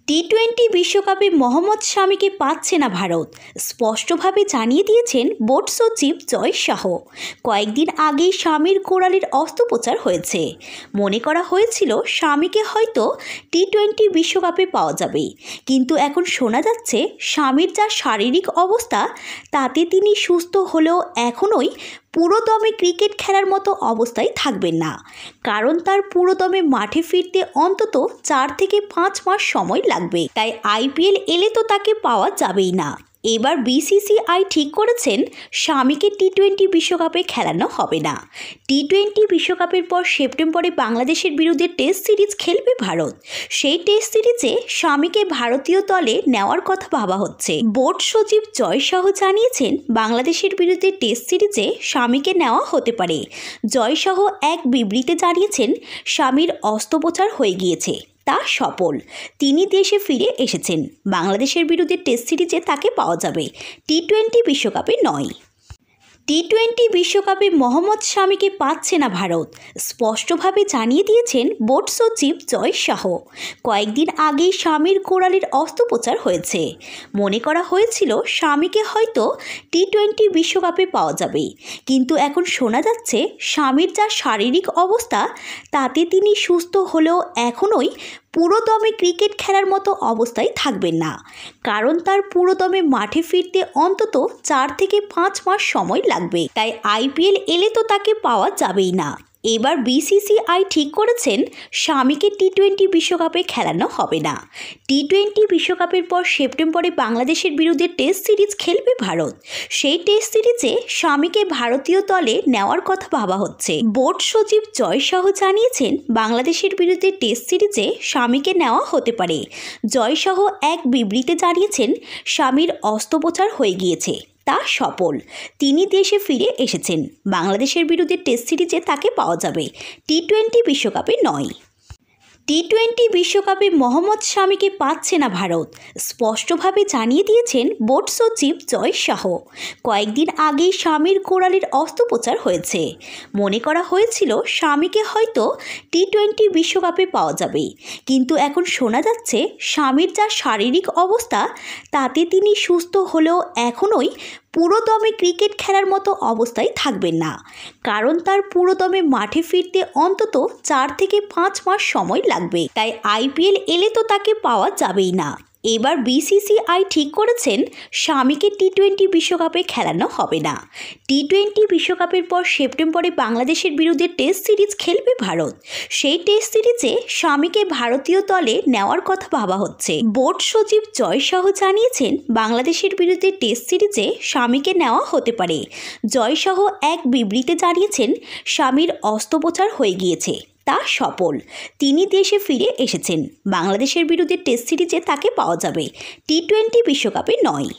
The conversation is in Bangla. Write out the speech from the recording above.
টি-20 বিশ্বকাপে মোহাম্মদ শামিকে পাচ্ছে না ভারত, স্পষ্টভাবে জানিয়ে দিয়েছেন বোর্ড সচিব জয় শাহ। কয়েকদিন আগেই শামির কোরালির অস্ত্রোপচার হয়েছে। মনে করা হয়েছিল শামিকে হয়তো টি-20 বিশ্বকাপে পাওয়া যাবে, কিন্তু এখন শোনা যাচ্ছে শামির যা শারীরিক অবস্থা তাতে তিনি সুস্থ হলেও এখনোই পুরোদমে ক্রিকেট খেলার মতো অবস্থায় থাকবেন না, কারণ তার পুরোদমে মাঠে ফিরতে অন্তত 4 থেকে 5 মাস সময় লাগবে। তাই আইপিএল এলে তো তাকে পাওয়া যাবেই না। এবার বিসিসিআই ঠিক করেছেন শামিকে টি-20 বিশ্বকাপে খেলানো হবে না। টি-20 বিশ্বকাপের পর সেপ্টেম্বরে বাংলাদেশের বিরুদ্ধে টেস্ট সিরিজ খেলবে ভারত। সেই টেস্ট সিরিজে শামিকে ভারতীয় দলে নেওয়ার কথা ভাবা হচ্ছে। বোর্ড সচিব জয় শাহ জানিয়েছেন বাংলাদেশের বিরুদ্ধে টেস্ট সিরিজে শামিকে নেওয়া হতে পারে। জয় শাহ এক বিবৃতিতে জানিয়েছেন শামির অস্ত্রোপচার হয়ে গিয়েছে, তা সফল। তিনি দেশে ফিরে এসেছেন। বাংলাদেশের বিরুদ্ধে টেস্ট সিরিজে তাকে পাওয়া যাবে, টি-20 বিশ্বকাপে নয়। টি-20 বিশ্বকাপে মোহাম্মদ শামিকে পাচ্ছে না ভারত, স্পষ্টভাবে জানিয়ে দিয়েছেন বোর্ড সচিব জয় শাহ। কয়েকদিন আগেই শামির কোরালির অস্ত্রোপচার হয়েছে। মনে করা হয়েছিল শামিকে হয়তো টি-20 বিশ্বকাপে পাওয়া যাবে, কিন্তু এখন শোনা যাচ্ছে শামির যা শারীরিক অবস্থা তাতে তিনি সুস্থ হলেও এখনোই পুরোদমে ক্রিকেট খেলার মতো অবস্থায় থাকবেন না, কারণ তার পুরোদমে মাঠে ফিরতে অন্তত 4 থেকে 5 মাস সময় লাগবে। তাই আইপিএল এলে তো তাকে পাওয়া যাবেই না। এবার বিসিসিআই ঠিক করেছেন শামিকে টি-20 বিশ্বকাপে খেলানো হবে না। টি-20 বিশ্বকাপের পর সেপ্টেম্বরে বাংলাদেশের বিরুদ্ধে টেস্ট সিরিজ খেলবে ভারত। সেই টেস্ট সিরিজে শামিকে ভারতীয় দলে নেওয়ার কথা ভাবা হচ্ছে। বোর্ড সচিব জয় শাহ জানিয়েছেন বাংলাদেশের বিরুদ্ধে টেস্ট সিরিজে শামিকে নেওয়া হতে পারে। জয় শাহ এক বিবৃতিতে জানিয়েছেন শামির অস্ত্রোপচার হয়ে গিয়েছে, তা সফল। তিনি দেশে ফিরে এসেছেন। বাংলাদেশের বিরুদ্ধে টেস্ট সিরিজে তাকে পাওয়া যাবে, টি-20 বিশ্বকাপে নয়। টি-20 বিশ্বকাপে মোহাম্মদ শামিকে পাচ্ছে না ভারত, স্পষ্টভাবে জানিয়ে দিয়েছেন বোর্ড সচিব জয় শাহ। কয়েকদিন আগেই শামির কোরালির অস্ত্রোপচার হয়েছে। মনে করা হয়েছিল শামিকে হয়তো টি-20 বিশ্বকাপে পাওয়া যাবে, কিন্তু এখন শোনা যাচ্ছে শামির যা শারীরিক অবস্থা তাতে তিনি সুস্থ হলেও এখনোই পুরোদমে ক্রিকেট খেলার মতো অবস্থায় থাকবেন না, কারণ তার পুরোদমে মাঠে ফিরতে অন্তত 4 থেকে 5 মাস সময় লাগবে। তাই আইপিএল এলে তো তাকে পাওয়া যাবেই না। এবার বিসিসিআই ঠিক করেছেন শামিকে টি-20 বিশ্বকাপে খেলানো হবে না। টি-20 বিশ্বকাপের পর সেপ্টেম্বরে বাংলাদেশের বিরুদ্ধে টেস্ট সিরিজ খেলবে ভারত। সেই টেস্ট সিরিজে শামিকে ভারতীয় দলে নেওয়ার কথা ভাবা হচ্ছে। বোর্ড সচিব জয় শাহ জানিয়েছেন বাংলাদেশের বিরুদ্ধে টেস্ট সিরিজে শামিকে নেওয়া হতে পারে। জয় শাহ এক বিবৃতিতে জানিয়েছেন শামির অস্ত্রোপচার হয়ে গিয়েছে, তা সফল। তিনি দেশে ফিরে এসেছেন। বাংলাদেশের বিরুদ্ধে টেস্ট সিরিজে তাকে পাওয়া যাবে, টি-20 বিশ্বকাপে নয়।